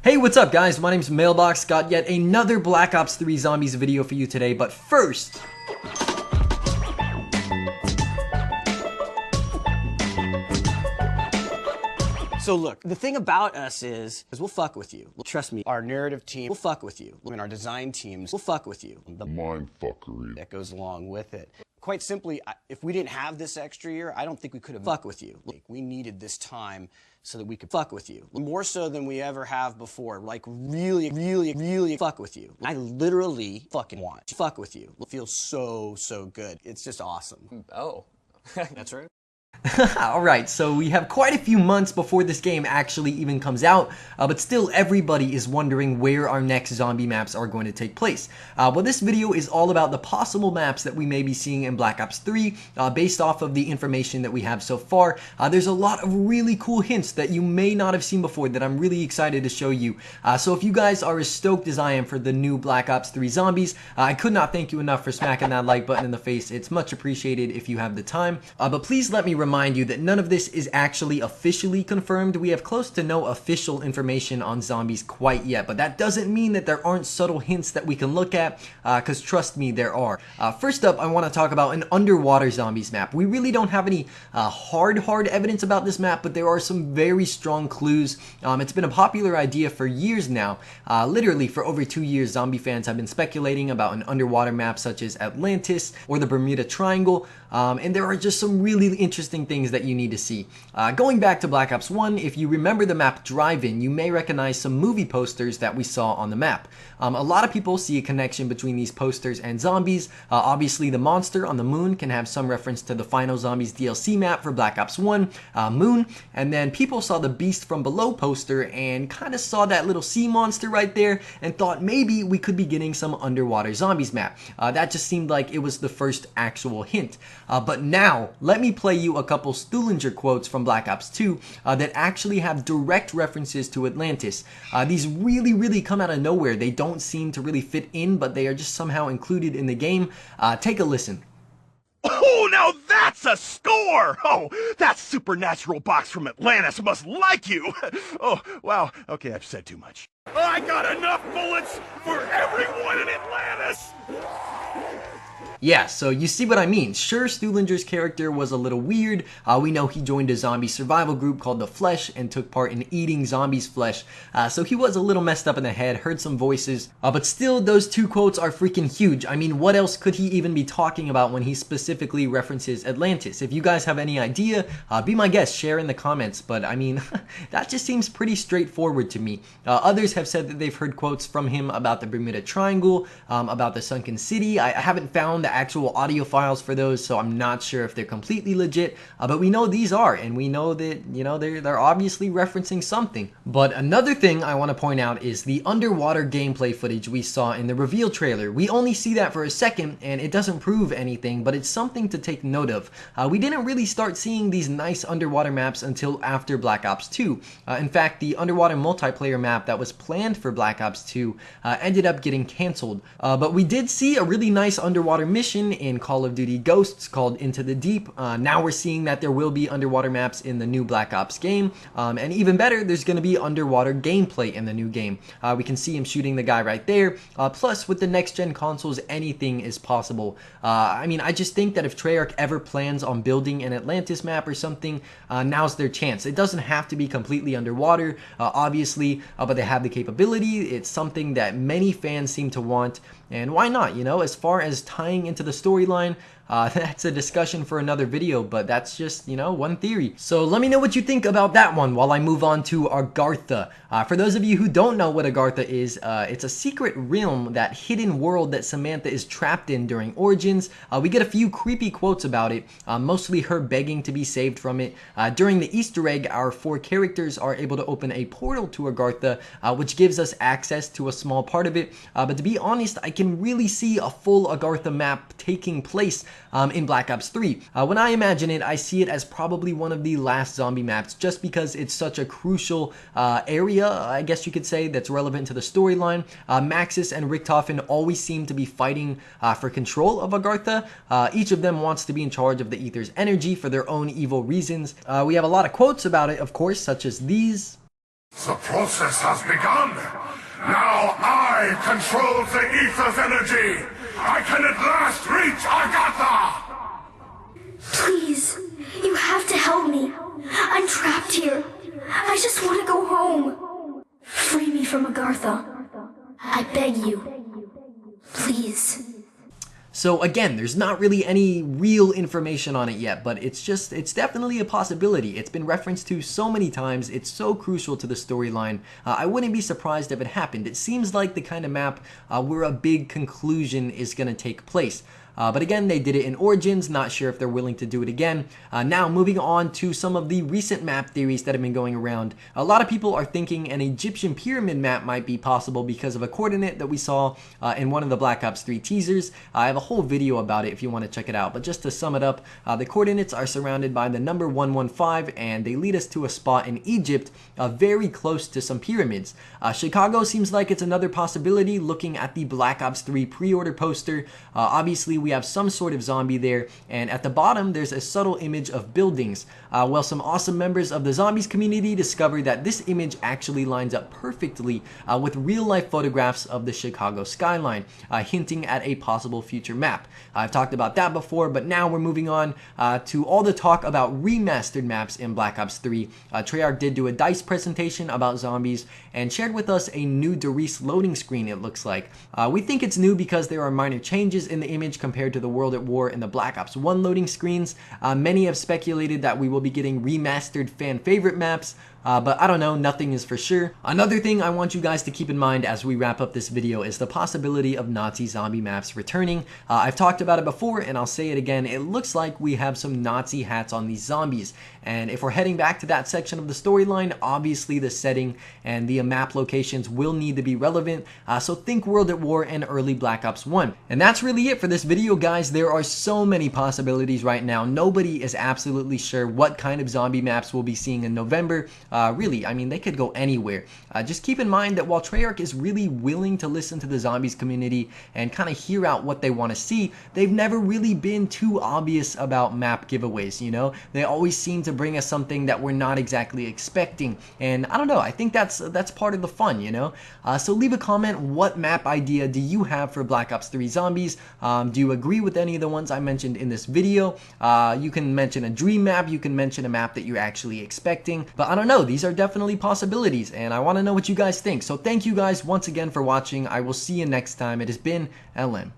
Hey, what's up guys? My name's Mailbox. Got yet another Black Ops 3 Zombies video for you today, but first... So look, the thing about us is we'll fuck with you. Trust me, our narrative team will fuck with you. And our design teams will fuck with you. The mindfuckery that goes along with it. Quite simply, if we didn't have this extra year, I don't think we could have fuck with you. Like, we needed this time so that we could fuck with you. More so than we ever have before. Like, really fuck with you. I literally fucking want to fuck with you. It feels so good. It's just awesome. Oh. That's right. Alright, so we have quite a few months before this game actually even comes out, but still everybody is wondering where our next zombie maps are going to take place. Well, this video is all about the possible maps that we may be seeing in Black Ops 3 based off of the information that we have so far. There's a lot of really cool hints that you may not have seen before that I'm really excited to show you. So if you guys are as stoked as I am for the new Black Ops 3 Zombies, I could not thank you enough for smacking that like button in the face. It's much appreciated if you have the time. But please let me remind you that none of this is actually officially confirmed. We have close to no official information on zombies quite yet, but that doesn't mean that there aren't subtle hints that we can look at, because trust me, there are. First up, I want to talk about an underwater zombies map. We really don't have any hard evidence about this map, but there are some very strong clues. It's been a popular idea for years now. Literally for over 2 years, zombie fans have been speculating about an underwater map such as Atlantis or the Bermuda Triangle, and there are just some really interesting things that you need to see. Going back to Black Ops 1, if you remember the map Drive-In, you may recognize some movie posters that we saw on the map. A lot of people see a connection between these posters and zombies. Obviously, the monster on the moon can have some reference to the Final Zombies DLC map for Black Ops 1, Moon, and then people saw the Beast from Below poster and kind of saw that little sea monster right there and thought maybe we could be getting some underwater zombies map. That just seemed like it was the first actual hint. But now, let me play you a couple Stuhlinger quotes from Black Ops 2 that actually have direct references to Atlantis. These really come out of nowhere. They don't seem to really fit in, but they are just somehow included in the game. Take a listen. Oh, now that's a score! Oh, that supernatural box from Atlantis must like you! Oh, wow, okay, I've said too much. I got enough bullets for everyone in Atlantis! Yeah, so you see what I mean. Sure, Stuhlinger's character was a little weird. We know he joined a zombie survival group called The Flesh and took part in eating zombies' flesh. So he was a little messed up in the head, heard some voices. But still, those two quotes are freaking huge. I mean, what else could he even be talking about when he specifically references Atlantis? If you guys have any idea, be my guest, share in the comments. But I mean, that just seems pretty straightforward to me. Others have said that they've heard quotes from him about the Bermuda Triangle, about the Sunken City. I haven't found the actual audio files for those, so I'm not sure if they're completely legit, but we know these are, and we know that, you know, they're obviously referencing something. But another thing I want to point out is the underwater gameplay footage we saw in the reveal trailer. We only see that for a second, and it doesn't prove anything, but it's something to take note of. We didn't really start seeing these nice underwater maps until after Black Ops 2. In fact, the underwater multiplayer map that was planned for Black Ops 2 ended up getting canceled. But we did see a really nice underwater mission in Call of Duty Ghosts called Into the Deep. Now we're seeing that there will be underwater maps in the new Black Ops game, and even better, there's going to be underwater gameplay in the new game. We can see him shooting the guy right there. Plus, with the next-gen consoles, anything is possible. I mean, I just think that if Treyarch ever plans on building an Atlantis map or something, now's their chance. It doesn't have to be completely underwater, obviously, but they have the capability. It's something that many fans seem to want, and why not? You know, as far as tying into the storyline, that's a discussion for another video, but that's just, you know, one theory. So let me know what you think about that one while I move on to Agartha. For those of you who don't know what Agartha is, it's a secret realm, that hidden world that Samantha is trapped in during Origins. We get a few creepy quotes about it, mostly her begging to be saved from it. During the Easter egg, our 4 characters are able to open a portal to Agartha, which gives us access to a small part of it. But to be honest, I can really see a full Agartha map taking place in Black Ops 3. When I imagine it, I see it as probably one of the last zombie maps, just because it's such a crucial area, I guess you could say, that's relevant to the storyline. Maxis and Richtofen always seem to be fighting for control of Agartha. Each of them wants to be in charge of the Ether's energy for their own evil reasons. We have a lot of quotes about it, of course, such as these. The process has begun. Now I control the ether's energy. I can at last reach Agartha! Please, you have to help me. I'm trapped here. I just want to go home. Free me from Agartha. I beg you. Please. So again, there's not really any real information on it yet, but it's definitely a possibility. It's been referenced to so many times. It's so crucial to the storyline. I wouldn't be surprised if it happened. It seems like the kind of map where a big conclusion is going to take place. But again, they did it in Origins, not sure if they're willing to do it again. Now, moving on to some of the recent map theories that have been going around. A lot of people are thinking an Egyptian pyramid map might be possible because of a coordinate that we saw in one of the Black Ops 3 teasers. I have a whole video about it if you want to check it out, but just to sum it up, the coordinates are surrounded by the number 115, and they lead us to a spot in Egypt very close to some pyramids. Chicago seems like it's another possibility looking at the Black Ops 3 pre-order poster. Obviously, we have some sort of zombie there, and at the bottom there's a subtle image of buildings. Well, some awesome members of the zombies community discovered that this image actually lines up perfectly with real-life photographs of the Chicago skyline, hinting at a possible future map. I've talked about that before, but now we're moving on to all the talk about remastered maps in Black Ops 3. Treyarch did do a DICE presentation about zombies and shared with us a new Riese loading screen, it looks like. We think it's new because there are minor changes in the image compared to the World at War and the Black Ops 1 loading screens. Many have speculated that we will be getting remastered fan favorite maps, but I don't know, nothing is for sure. Another thing I want you guys to keep in mind as we wrap up this video is the possibility of Nazi zombie maps returning. I've talked about it before and I'll say it again, it looks like we have some Nazi hats on these zombies, and if we're heading back to that section of the storyline, obviously the setting and the map locations will need to be relevant, so think World at War and early Black Ops 1. And that's really it for this video, guys. There are so many possibilities right now. Nobody is absolutely sure what kind of zombie maps we'll be seeing in November. Really, I mean, they could go anywhere. Just keep in mind that while Treyarch is really willing to listen to the zombies community and kind of hear out what they want to see, they've never really been too obvious about map giveaways, you know? They always seem to bring us something that we're not exactly expecting, and I don't know, I think that's part of the fun, you know? So leave a comment. What map idea do you have for Black Ops 3 Zombies? Do you agree with any of the ones I mentioned in this video? You can mention a dream map, you can mention a map that you're actually expecting, but I don't know, these are definitely possibilities, and I want to know what you guys think. So thank you guys once again for watching. I will see you next time. It has been LM.